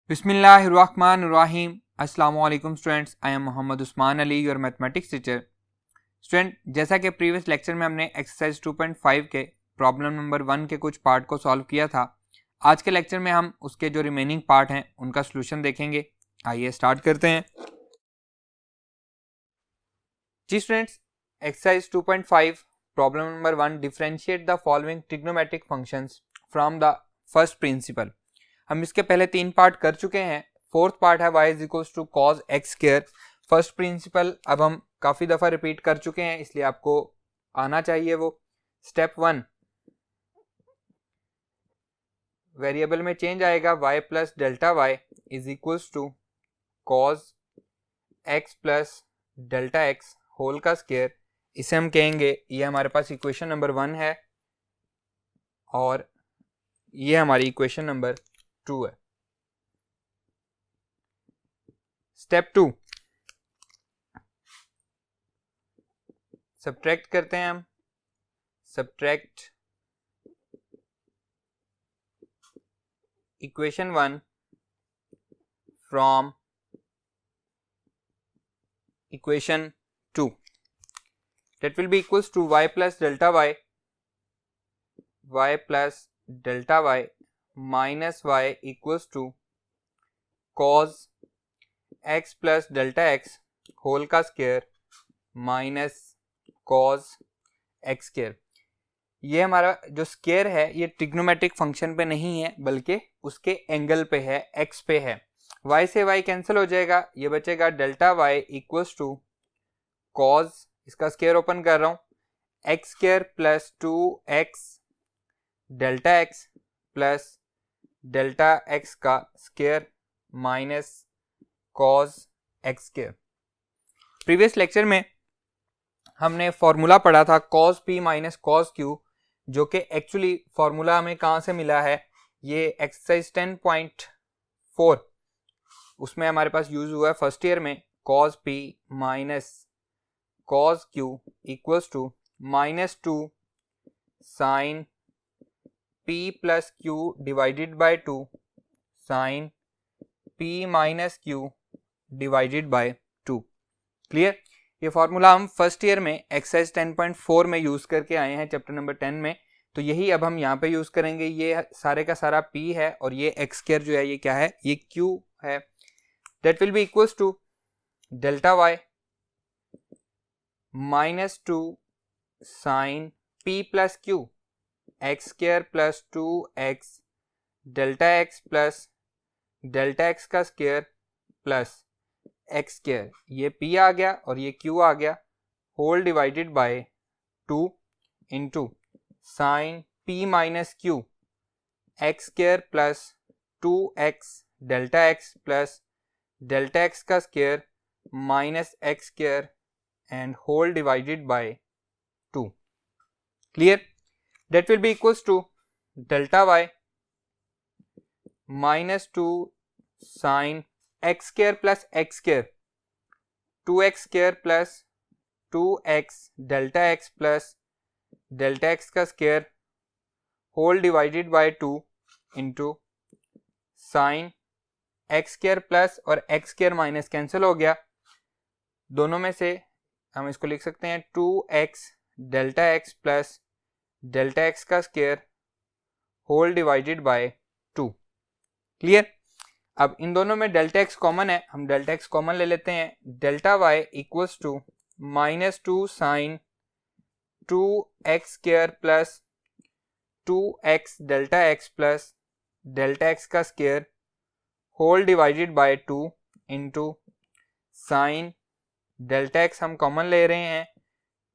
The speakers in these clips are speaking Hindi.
बिस्मिल्लाहिर्रहमानिर्रहीम। अस्सलामु अलैकुम students, I am Mohammad Usman Ali, your mathematics teacher. Student, जैसा कि प्रीवियस लेक्चर में हमने एक्सरसाइज 2.5 के प्रॉब्लम नंबर 1 के कुछ पार्ट को सॉल्व किया था, आज के लेक्चर में हम उसके जो रिमेनिंग पार्ट हैं उनका सोल्यूशन देखेंगे। आइए स्टार्ट करते हैं। जी students, exercise 2.5 problem number 1, differentiate the following trigonometric functions from the first principle. हम इसके पहले 3 पार्ट कर चुके हैं। फोर्थ पार्ट है y is equals to cos X square. First principle अब हम काफी दफा रिपीट कर चुके हैं, इसलिए आपको आना चाहिए वो। स्टेप 1, वेरिएबल में चेंज आएगा y plus delta y is equals to cos x plus delta x whole का स्क्वायर। इसे हम कहेंगे, ये हमारे पास इक्वेशन नंबर 1 है और ये हमारी इक्वेशन नंबर 2 है। स्टेप 2, सब्ट्रैक्ट करते हैं हम। Subtract equation 1 from equation 2, that will be equals to y plus delta y plus delta y minus y equals to cos x plus delta x whole का square minus cos x square. ये हमारा जो स्क्वायर है ये ट्रिग्नोमेट्रिक फंक्शन पे नहीं है, बल्कि उसके एंगल पे है, x पे है। y से y कैंसिल हो जाएगा, ये बचेगा delta y equals to cos, इसका स्क्वायर ओपन कर रहा हूं, x square plus 2x delta x plus delta x का square minus cos x square. Previous lecture में हमने फॉर्मूला पढ़ा था cos p minus cos q, जो कि एक्चुअली फॉर्मूला हमें कहाँ से मिला है, ये एक्सरसाइज 10.4 उसमें हमारे पास यूज हुआ है फर्स्ट ईयर में। cos p minus cos q equals to -2 sine p plus q divided by 2 sine p minus q divided by 2। Clear? ये फॉर्मूला हम फर्स्ट ईयर में एक्सरसाइज 10.4 में यूज करके आए हैं चैप्टर नंबर 10 में, तो यही अब हम यहाँ पे यूज करेंगे। ये सारे का सारा p है और ये x स्क्वायर जो है ये क्या है, ये q है। That will be equals to delta y -2 sine p plus q x square plus 2x delta x plus delta x का स्क्वायर प्लस x स्क्वायर, ये p आ गया और ये q आ गया, whole divided by 2 into sine p minus q x square plus 2x delta x plus delta x का square minus x square and whole divided by 2। Clear? That will be equals to delta y -2 sine x square plus x square 2x square plus 2x delta x plus delta x का square whole divided by 2 into sine x square plus और x स्क्वायर माइनस कैंसिल हो गया, दोनों में से हम इसको लिख सकते हैं 2x delta x plus delta x का square whole divided by 2। Clear? अब इन दोनों में डेल्टा x कॉमन है, हम डेल्टा x कॉमन ले लेते हैं। Delta y equals to -2 sine 2x square plus 2x delta x plus delta x का square whole divided by 2 into sine delta x हम कॉमन ले रहे हैं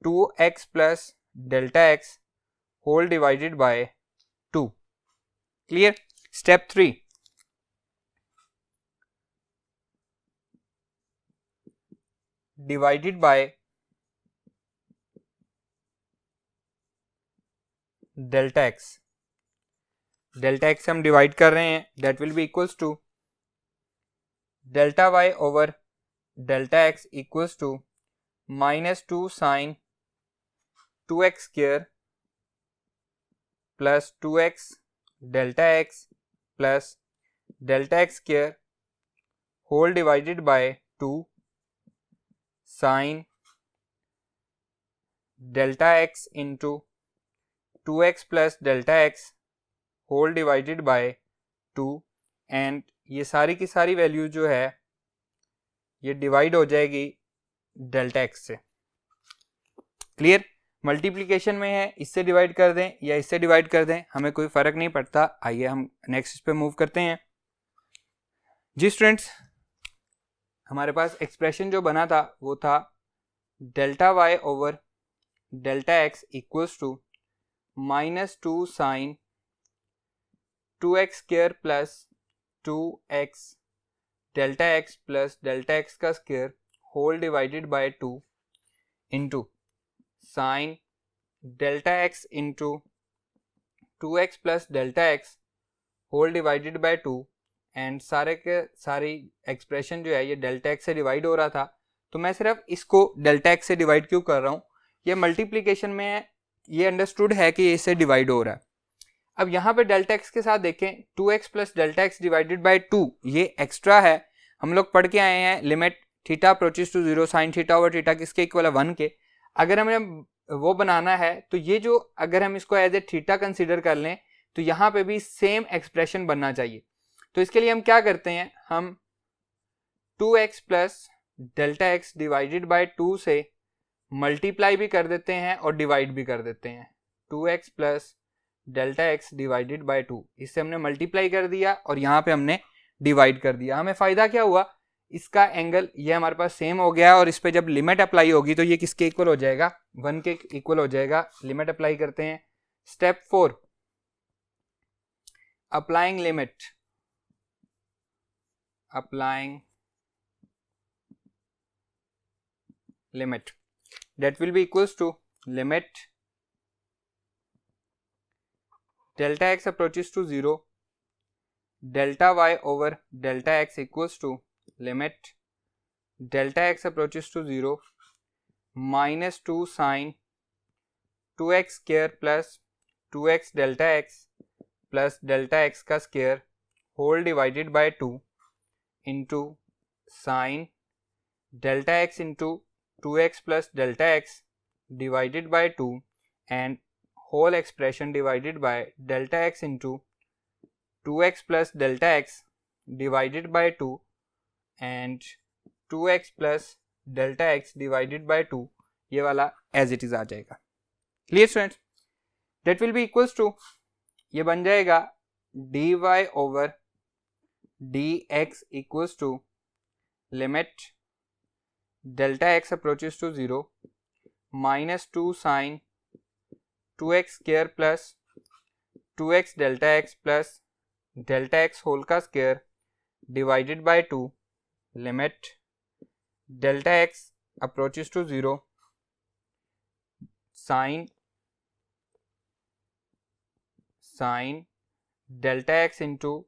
2x plus delta x whole divided by 2। Clear? Step 3, divided by delta x। Delta x हम डिवाइड कर रहे हैं, that will be equals to delta y over delta x equals to -2 sine 2x square plus 2x delta x plus delta x square whole divided by 2 sine delta x into 2x plus delta x whole divided by 2 and ये सारी की सारी वैल्यू जो है ये डिवाइड हो जाएगी डेल्टा एक्स से। क्लियर? मल्टीप्लिकेशन में है, इससे डिवाइड कर दें या इससे डिवाइड कर दें, हमें कोई फर्क नहीं पड़ता। आइए हम नेक्स्ट पे मूव करते हैं। जी स्टूडेंट्स, हमारे पास एक्सप्रेशन जो बना था वो था delta Y over delta x equals to -2 sine 2x square plus 2x delta x plus delta X का square whole divided by 2 into sine delta x into 2x plus delta x whole divided by 2 and सारे के सारी एक्सप्रेशन जो है ये डेल्टा एक्स से डिवाइड हो रहा था, तो मैं सिर्फ इसको डेल्टा एक्स से डिवाइड क्यों कर रहा हूँ, ये मल्टीप्लिकेशन में ये अंडरस्टूड है कि ये इससे डिवाइड हो रहा है। अब यहाँ पे डेल्टा एक्स के साथ देखें 2x plus delta x divided by 2 ये एक्स्ट्रा है। हम लोग पढ़ के आए हैं limit theta approaches to 0 sine theta over theta किसके इक्वल है 1 के। अगर हमें वो बनाना है तो ये जो अगर हम इसको एज ए थीटा कंसीडर कर लें तो यहाँ पे भी सेम एक्सप्रेशन बनना चाहिए। तो इसके लिए हम क्या करते हैं, हम 2x plus delta x divided by 2 से मल्टीप्लाई भी कर देते हैं और डिवाइड भी कर देते हैं। 2x plus delta x divided by 2, इससे हमने मल्टीप्लाई कर दिया और यहाँ पे हमने डिवाइड कर दिया। हमें फायदा क्या हुआ, इसका एंगल ये हमारे पास सेम हो गया और इस पे जब लिमिट अप्लाई होगी तो ये किसके इक्वल हो जाएगा, 1 के इक्वल हो जाएगा। लिमिट अप्लाई करते हैं। Step 4, applying limit, applying limit that will be equals to limit delta x approaches to 0 delta y over delta x equals to limit delta x approaches to 0 minus 2 sin 2x square plus 2x delta x plus delta x का square whole divided by 2 into sin delta x into 2x plus delta x divided by 2 and whole expression divided by delta x into 2x plus delta x divided by 2 and 2x plus delta x divided by 2 ये वाला as it is आ जाएगा। Clear students? that will be equals to ये बन जाएगा dy over dx equals to limit delta x approaches to 0 minus 2 sin 2x square plus 2x delta x plus delta x whole का square divided by 2 limit delta x approaches to 0 sin delta x into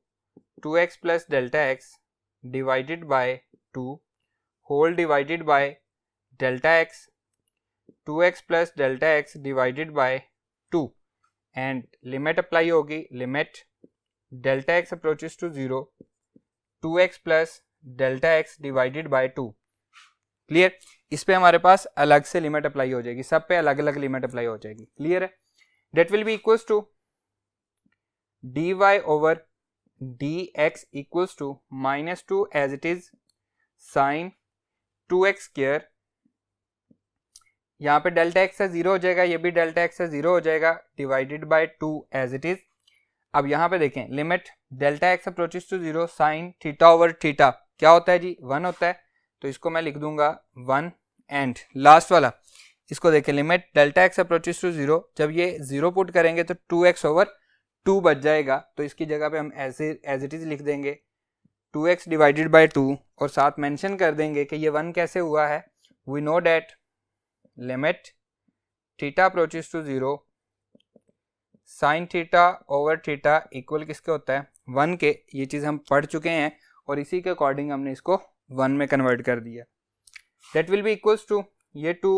2x plus delta x divided by 2 whole divided by delta x 2x plus delta x divided by 2 and limit apply होगी, limit delta x approaches to 0 2x plus delta x divided by 2। Clear? इस पे हमारे पास अलग से लिमिट अप्लाई हो जाएगी, सब पे अलग अलग लिमिट अप्लाई हो जाएगी। क्लियर है? that will be equals to dy over dx equals to -2 as it is sin 2x square, यहाँ पे डेल्टा एक्स से 0 हो जाएगा, ये भी डेल्टा एक्स से 0 हो जाएगा, divided by 2 as it is. अब यहाँ पे देखें limit delta X approaches to 0 sine theta over theta क्या होता है जी, 1 होता है, तो इसको मैं लिख दूंगा 1 एंड लास्ट वाला इसको देखें limit delta X approaches to 0, जब ये 0 पुट करेंगे तो 2x ओवर 2 बच जाएगा, तो इसकी जगह पे हम ऐसे एज इट इज लिख देंगे 2x डिवाइडेड बाय 2 और साथ मेंशन कर देंगे कि ये 1 कैसे हुआ है। We know that limit theta approaches to 0 sine theta over theta equal किसके होता है 1 के। ये चीज़ हम पढ़ चुके हैं और इसी के अकॉर्डिंग हमने इसको 1 में कन्वर्ट कर दिया। That will be equals to ये 2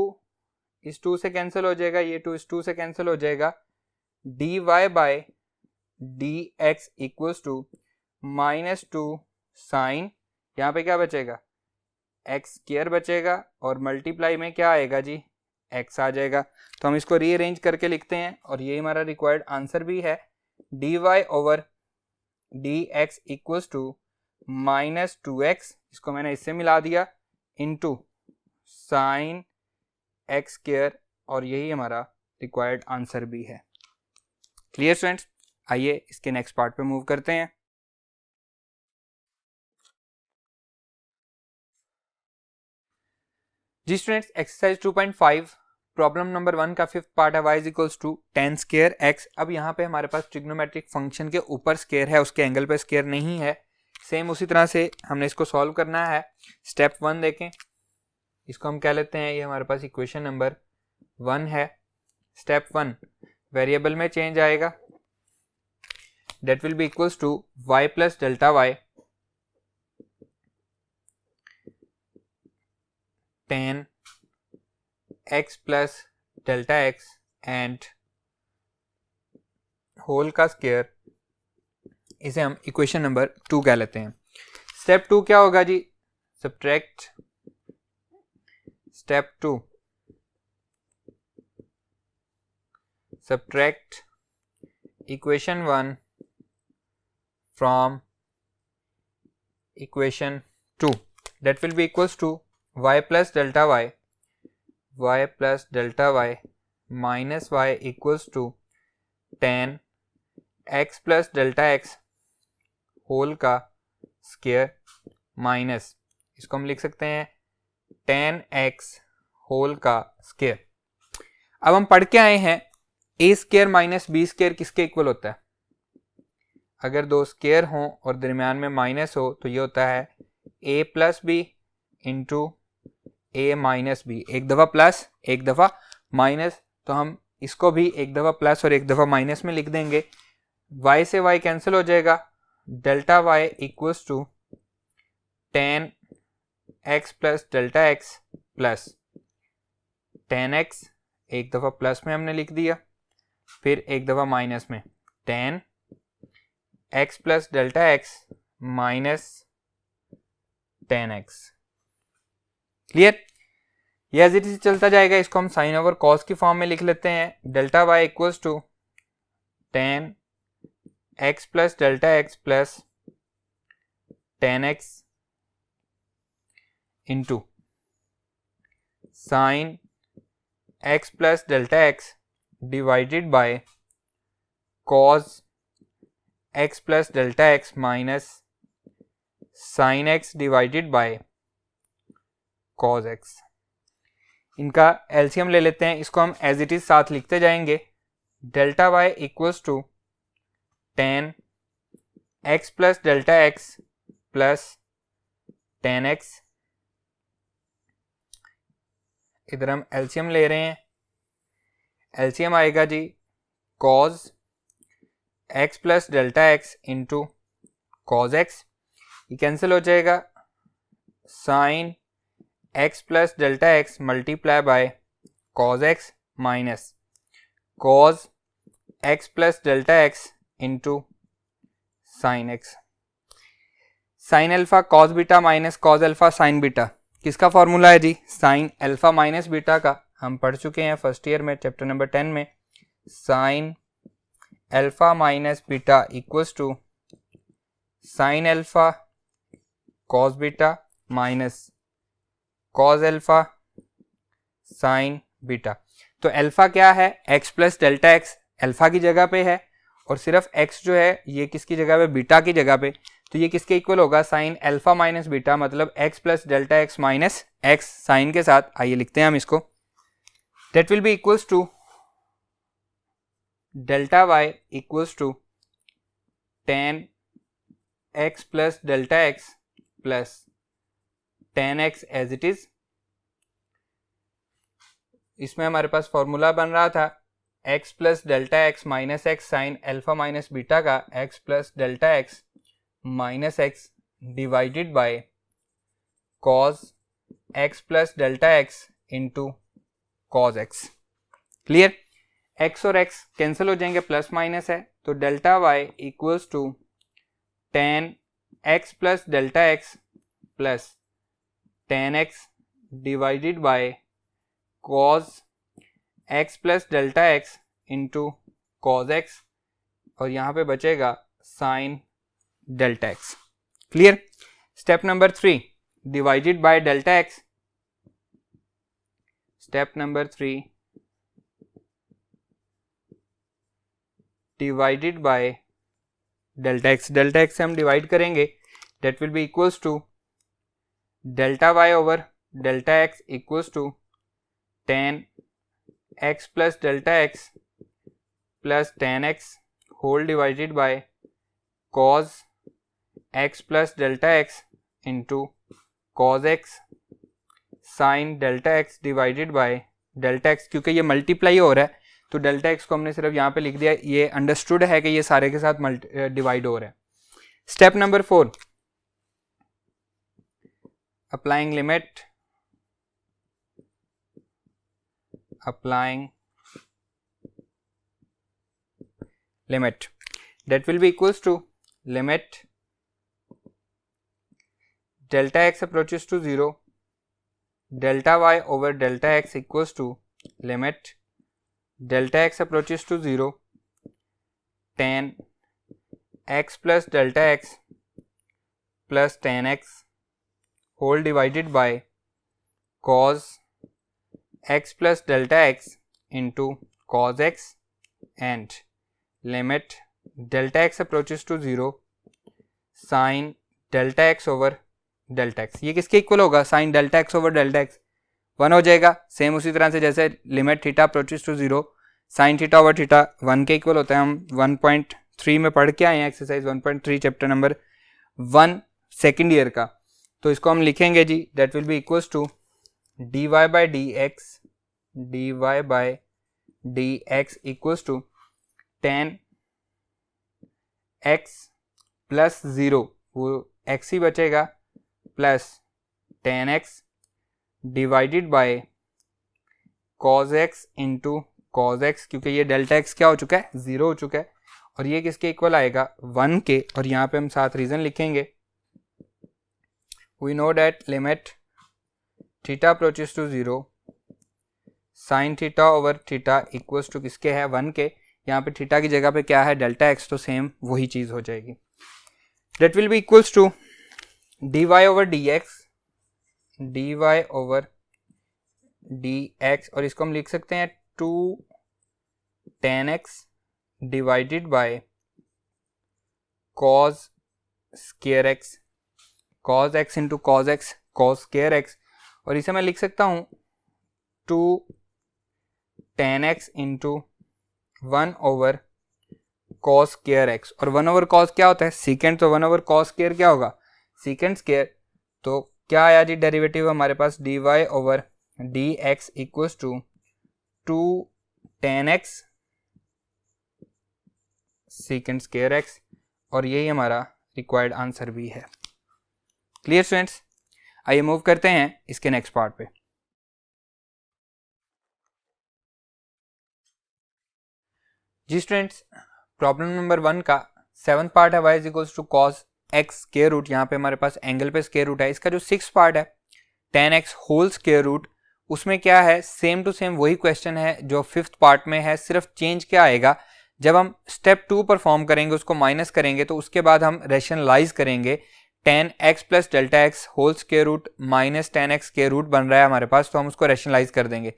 इस 2 से कैंसिल हो जाएगा, ये 2 इस 2 से कैंसिल हो जाएगा, dy by dx equals to -2 sine यहाँ पे क्या बचेगा, एक्स स्क्वायर बचेगा और मल्टीप्लाई में क्या आएगा जी, एक्स आ जाएगा। तो हम इसको रीअरेंज करके लिखते हैं और ये हमारा रिक्वायर्ड आंसर भी है, D Y over D x equals to -2x, इसको मैंने इससे मिला दिया, इनटू साइन एक्स स्क्वायर, और यही हमारा रिक्वायर्ड आंसर भी है। क्लियर स्टूडेंट्स, आइए इसके नेक्स्ट पार्ट पे मूव करते हैं। जी स्टूडेंट्स, एक्सरसाइज 2.5 प्रॉब्लम नंबर 1 का फिफ्थ पार्ट है, y equals to 10 square x। अब यहाँ पे हमारे पास ट्रिग्नोमेट्रिक फंक्शन के ऊपर स्क्वायर है, उसके एंगल पे स्क्वायर नहीं है। सेम उसी तरह से हमने इसको सॉल्व करना है। स्टेप 1 देखें, इसको हम कह लेते हैं, ये हमारे पास इक्वेशन नंबर 1 है। स्टेप 1, वेरिएबल में चेंज आएगा, that will be equals to y plus delta y tan x plus delta x and whole का स्क्वायर, इसे हम इक्वेशन नंबर 2 कह लेते हैं। स्टेप 2 क्या होगा जी, subtract step 2, subtract equation 1 from equation 2, that will be equals to y plus delta y minus y equals to tan x plus delta x whole का स्क्वायर माइनस, इसको हम लिख सकते हैं tan x होल का स्क्वायर। अब हम पढ़ के आए हैं a square minus B square किसके इक्वल होता है, अगर दो स्क्वायर हों और दरमियान में माइनस हो तो ये होता है a plus B into A minus B, एक दफ़ा प्लस एक दफ़ा माइनस, तो हम इसको भी एक दफ़ा प्लस और एक दफ़ा माइनस में लिख देंगे। y से y कैंसिल हो जाएगा, delta y equals to tan x plus delta x plus tan x, एक दफ़ा प्लस में हमने लिख दिया, फिर एक दफ़ा माइनस में tan x plus delta x minus tan x। Clear, ये एज इट इज चलता जाएगा। इसको हम साइन ओवर कॉस की फॉर्म में लिख लेते हैं, delta y equals to tan x plus delta x plus tan x into sine x plus delta x divided by cos x plus delta x minus sine x divided by cos x। इनका एलसीएम ले लेते हैं, इसको हम एज इट इज साथ लिखते जाएंगे, delta y equals to tan x plus delta x plus tan x, इधर हम एलसीएम ले रहे हैं, एलसीएम आएगा जी cos x plus delta x into cos x, ये कैंसिल हो जाएगा, sine x plus delta x multiply by cos x minus cos x plus delta x into sine x। Sine alpha cos beta minus cos alpha sine beta किसका फॉर्मूला है जी, साइन अल्फा माइनस बीटा का, हम पढ़ चुके हैं फर्स्ट ईयर में चैप्टर नंबर 10 में। Sine alpha minus beta equals to sign alpha cos beta minus cos alpha sine beta. तो अल्फा क्या है, x plus delta x alpha की जगह पे है, और सिर्फ x जो है ये किसकी जगह पे, बीटा की जगह पे, तो ये किसके इक्वल होगा, साइन अल्फा माइनस बीटा, मतलब x plus delta x minus x sine के साथ। आइए लिखते हैं हम इसको, that will be equals to delta y equals to tan x plus delta x plus tan x as it is. इसमें हमारे पास फॉर्मूला बन रहा था x plus delta x minus x sine alpha minus beta का, x plus delta x minus x divided by cos x plus delta x into cos x। Clear, x और x कैंसिल हो जाएंगे, प्लस माइनस है, तो delta y equals to tan x plus delta x plus tan x divided by cos x plus delta x into cos x, और यहाँ पे बचेगा sine delta x. Clear. Step number 3 divided by delta x, step number 3 divided by delta x, delta x से हम डिवाइड करेंगे, that will be equals to delta Y over delta x equals to tan x plus delta x plus tan x whole divided by cos x plus delta x into cos x sine delta x divided by delta x. क्योंकि ये मल्टीप्लाई हो रहा है तो डेल्टा एक्स को हमने सिर्फ यहाँ पे लिख दिया, ये अंडरस्टूड है कि ये सारे के साथ डिवाइड हो रहा है। Step number 4 applying limit, applying limit that will be equals to limit delta x approaches to 0 delta y over delta x equals to limit delta x approaches to 0 tan x plus delta x plus tan x whole divided by cos x plus delta x into cos x and limit delta x approaches to 0 sin delta x over delta x। ये किसके इक्वल होगा? sin delta x over delta x 1 हो जाएगा। सेम उसी तरह से जैसे limit theta approaches to 0 sin theta over theta 1 के इक्वल होता है। हम 1.3 में पढ़ के आए हैं, exercise 1.3 chapter number 1 second year का। तो इसको हम लिखेंगे जी, that will be equals to dy by D x equals to tan x plus 0, वो x ही बचेगा, plus tan x divided by cos x into cos x, क्योंकि ये डेल्टा x क्या हो चुका है? 0 हो चुका है। और ये किसके इक्वल आएगा? 1 के। और यहाँ पे हम साथ रीजन लिखेंगे, we know that limit theta approaches to 0 sine theta over theta equals to किसके है? 1 के। यहाँ पे थीटा की जगह पे क्या है? डेल्टा एक्स, तो सेम वही चीज हो जाएगी। That will be equals to dy over dx, और इसको हम लिख सकते हैं 2 tan x divided by cos square x, cos x into cos x, cos square x, और इसे मैं लिख सकता हूं 2 tan x into 1 over cos square x, और 1 ओवर cos क्या होता है? सीकेंड। तो 1 ओवर cos स्क्वायर क्या होगा? Secant square. तो क्या आया जी डेरिवेटिव हमारे पास? dy over dx equals to 2 tan x secant square x, और यही हमारा रिक्वायर्ड आंसर भी है। Clear students? आइए मूव करते हैं इसके नेक्स्ट पार्ट पे। जी स्टूडेंट्स, प्रॉब्लम नंबर 1 का 7th पार्ट है, y is equals to cos x square root. यहाँ पे हमारे पास एंगल पे स्क्वायर रूट है। इसका जो 6th पार्ट है tan x whole square root, उसमें क्या है? सेम टू सेम वही क्वेश्चन है जो 5th पार्ट में है। सिर्फ चेंज क्या आएगा? जब हम स्टेप 2 परफॉर्म करेंगे, उसको माइनस करेंगे, तो उसके बाद हम रैशनलाइज करेंगे। tan x plus delta x whole square root minus tan x square root बन रहा है हमारे पास, तो हम उसको रैशनलाइज कर देंगे।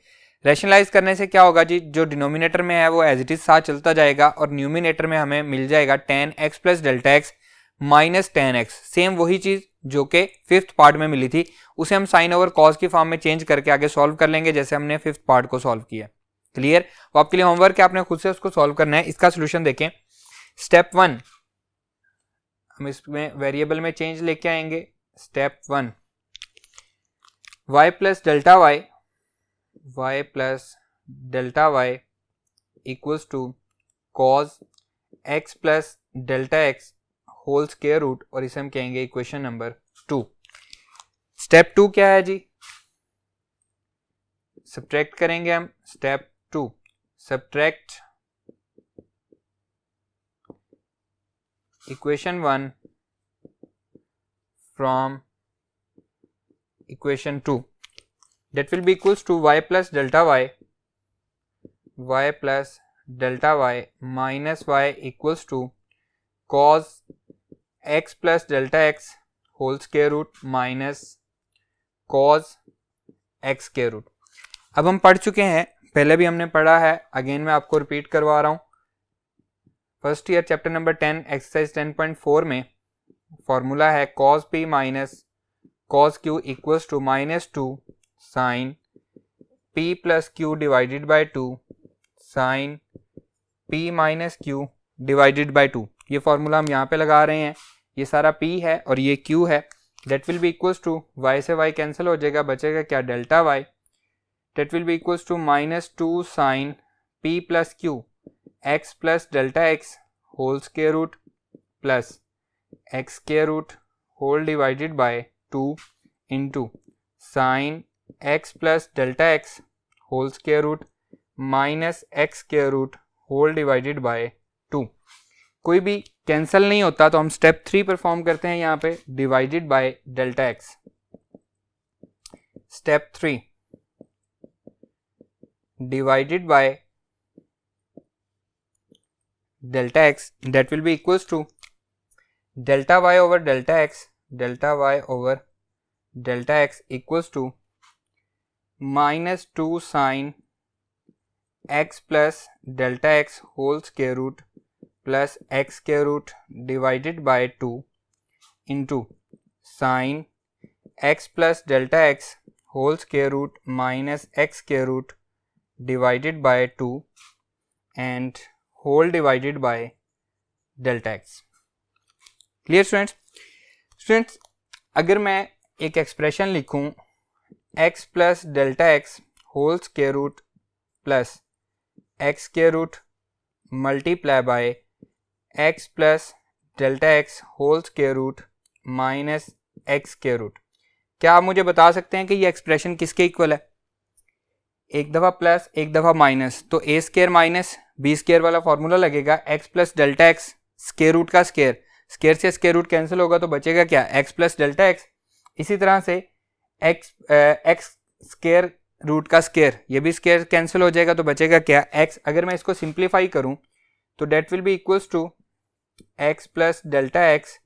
रैशनलाइज करने से क्या होगा जी? जो डिनोमिनेटर में है वो एज इट इज साथ चलता जाएगा, और न्यूमिनेटर में हमें मिल जाएगा tan x plus delta x minus tan x। Same वही चीज जो कि 5th पार्ट में मिली थी, उसे हम साइन ओवर कॉस की फॉर्म में चेंज करके आगे सॉल्व कर लेंगे, जैसे हमने 5th पार्ट को सॉल्व किया। क्लियर? वो आपके लिए होमवर्क है, आपने खुद से उसको सॉल्व करना है। इसका सोल्यूशन देखें। स्टेप 1 हम इसमें वेरिएबल में चेंज लेके आएंगे। Step 1 y plus delta y equals to cos x plus delta x whole square root, और इसे हम कहेंगे इक्वेशन नंबर 2। स्टेप 2 क्या है जी? सब्ट्रैक्ट करेंगे हम। Step 2 subtract equation 1 from equation 2 that will be equals to y plus delta y plus delta y minus y equals to cos x plus delta x whole square root minus cos x square root। अब हम पढ़ चुके हैं, पहले भी हमने पढ़ा है, अगेन मैं आपको रिपीट करवा रहा हूँ। First year chapter number 10 exercise 10.4 में फॉर्मूला है cos p minus cos q equals to -2 sin p plus q divided by 2 sin p minus q divided by 2। ये फॉर्मूला हम यहाँ पे लगा रहे हैं, ये सारा p है और ये q है। That will be equals to y से y कैंसिल हो जाएगा, बचेगा क्या delta y। That will be equals to -2 sin p plus q x plus delta x whole square root plus x square root whole divided by 2 into sine x plus delta x whole square root minus x square root whole divided by 2। कोई भी कैंसिल नहीं होता तो हम स्टेप 3 परफॉर्म करते हैं यहाँ पे, divided by delta x। Step 3 divided bye delta x, that will be equals to delta y over delta x equals to -2 sin x plus delta x whole square root plus x square root divided by 2 into sin x plus delta x whole square root minus x square root divided by 2 and whole divided by delta x. Clear students, अगर मैं एक एक्सप्रेशन लिखूं x plus delta x whole square root plus x square root multiply by x plus delta x whole square root minus x square root, क्या आप मुझे बता सकते हैं कि ये एक्सप्रेशन किसके इक्वल है? एक दफ़ा प्लस एक दफ़ा माइनस, तो a square minus B square वाला फॉर्मूला लगेगा। x plus delta x square root का स्क्वायर से स्क्वायर रूट कैंसिल होगा तो बचेगा क्या? x plus delta x. इसी तरह से x स्क्वायर रूट का स्क्वायर, ये भी स्क्वायर कैंसिल हो जाएगा तो बचेगा क्या? x। अगर मैं इसको सिंप्लीफाई करूं तो that will be equals to x plus delta x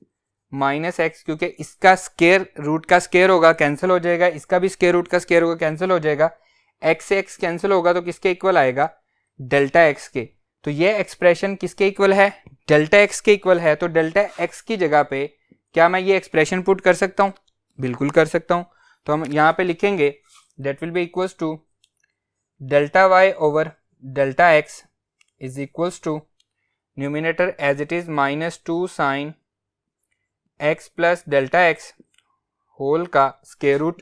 minus x, क्योंकि इसका स्क्वायर रूट का स्क्वायर होगा कैंसिल हो जाएगा, इसका भी स्क्वायर रूट का स्क्वायर होगा कैंसिल हो जाएगा, x से x कैंसिल होगा तो किसके इक्वल आएगा? डेल्टा x के। तो ये एक्सप्रेशन किसके इक्वल है? डेल्टा x के इक्वल है। तो डेल्टा x की जगह पे क्या मैं ये एक्सप्रेशन पुट कर सकता हूँ? बिल्कुल कर सकता हूँ। तो हम यहाँ पे लिखेंगे that will be equals to delta y over delta x is equals to numerator as it is -2 sine x plus delta x whole का square root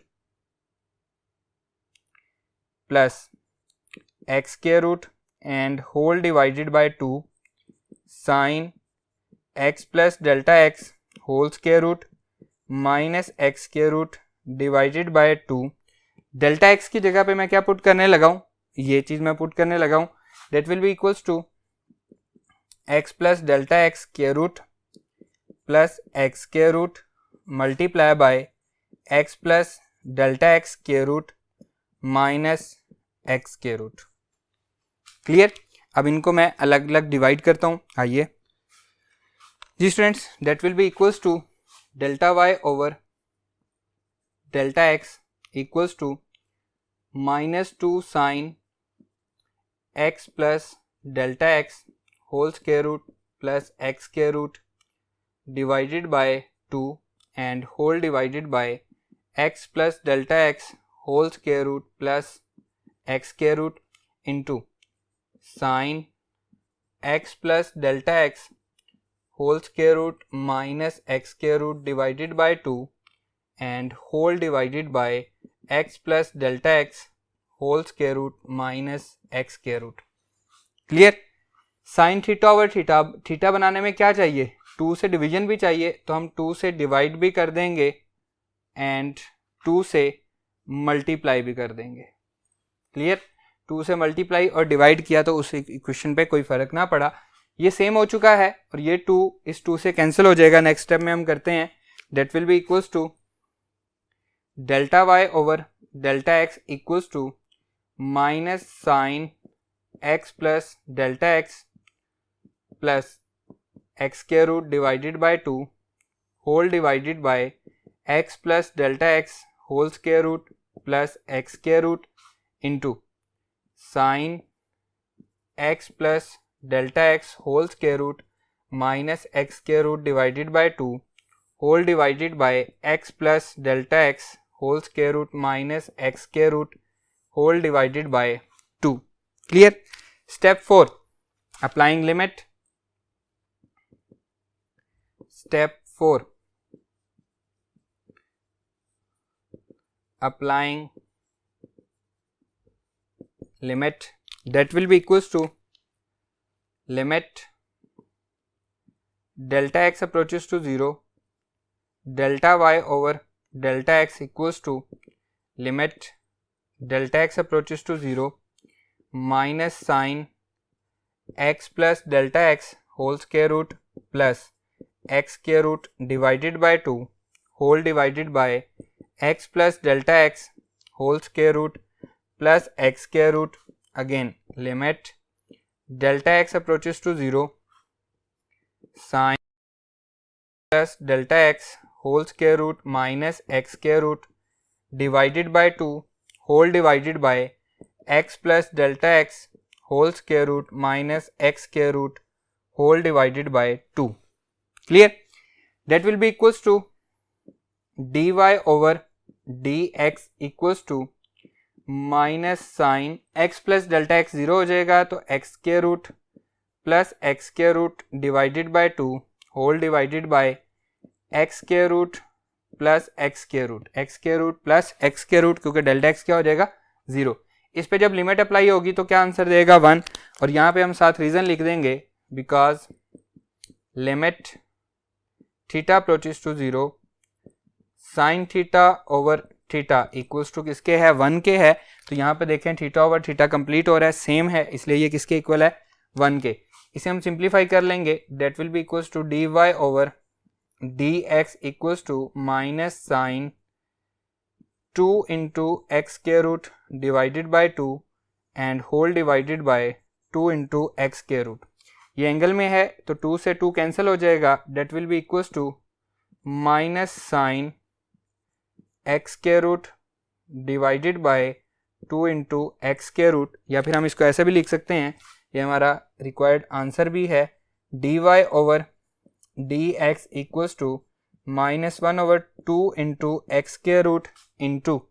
plus x square root and whole divided by 2 sine x plus delta x whole square root minus x square root divided by 2। Delta x की जगह पे मैं क्या पुट करने लगा हूं? ये चीज मैं पुट करने लगा हूं। That will be equals to x plus delta x square root plus x square root multiply by x plus delta x square root minus x square root. Clear? अब इनको मैं अलग अलग डिवाइड करता हूं। आइए जी students, that will be equals to delta y over delta x equals to -2 sine x plus delta x whole square root plus x square root divided by 2 and whole divided by x plus delta x whole square root plus x square root into sine x plus delta x whole square root minus x square root divided by 2 and whole divided by x plus delta x whole square root minus x square root. Clear? Sine theta over theta बनाने में क्या चाहिए? 2 से डिवीजन भी चाहिए, तो हम 2 से डिवाइड भी कर देंगे एंड 2 से मल्टीप्लाई भी कर देंगे। क्लियर? 2 से मल्टीप्लाई और डिवाइड किया तो उस इक्वेशन पे कोई फर्क ना पड़ा। ये सेम हो चुका है और ये 2 इस 2 से कैंसिल हो जाएगा। नेक्स्ट स्टेप में हम करते हैं, that will be equals to delta Y over delta x equals to minus sine x plus delta x plus x square root divided by 2 whole divided by x plus delta x whole square root plus x square root into sine x plus delta x whole square root minus x square root divided by 2 whole divided by x plus delta x whole square root minus x square root whole divided by 2. Clear. Step 4, applying limit. Step 4, applying limit that will be equals to limit delta x approaches to 0, delta y over delta x equals to limit delta x approaches to 0 minus sin x plus delta x whole square root plus x square root divided by 2 whole divided by x plus delta x whole square root plus x square root. Again limit delta x approaches to 0 sin plus delta x whole square root minus x square root divided by 2 whole divided by x plus delta x whole square root minus x square root whole divided by 2. Clear. That will be equals to dy over dx equals to minus sine x plus delta x 0 हो जाएगा तो x square root plus x square root divided by 2 whole divided by x square root plus x square root, x square root plus x square root, क्योंकि डेल्टा x क्या हो जाएगा 0. इस पे जब लिमिट अप्लाई होगी तो क्या आंसर देगा 1. और यहाँ पे हम साथ रीजन लिख देंगे because limit theta approaches to 0 sine theta over theta equals to किसके है 1 के है. तो यहाँ पे देखें थीटा ओवर थीटा कंप्लीट हो रहा है, सेम है, इसलिए ये किसके इक्वल है 1 के. इसे हम सिंप्लीफाई कर लेंगे. That will be equals to d Y over D x equals to minus sine 2 into x square root divided by 2 and whole divided by 2 into x square root. ये एंगल में है तो 2 से 2 कैंसिल हो जाएगा. That will be equals to minus sine x square root divided by 2 into x square root, या फिर हम इसको ऐसे भी लिख सकते हैं, ये हमारा रिक्वायर्ड आंसर भी है. D Y over D x equals to minus 1 over 2 into x square root into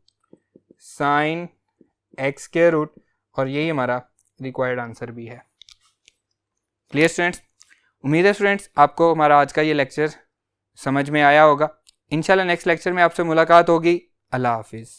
sine x square root, और यही हमारा रिक्वायर्ड आंसर भी है. Clear students. उम्मीद है स्टूडेंट्स आपको हमारा आज का ये लेक्चर समझ में आया होगा. इंशाल्लाह नेक्स्ट लेक्चर में आपसे मुलाकात होगी. अल्लाह हाफिज़.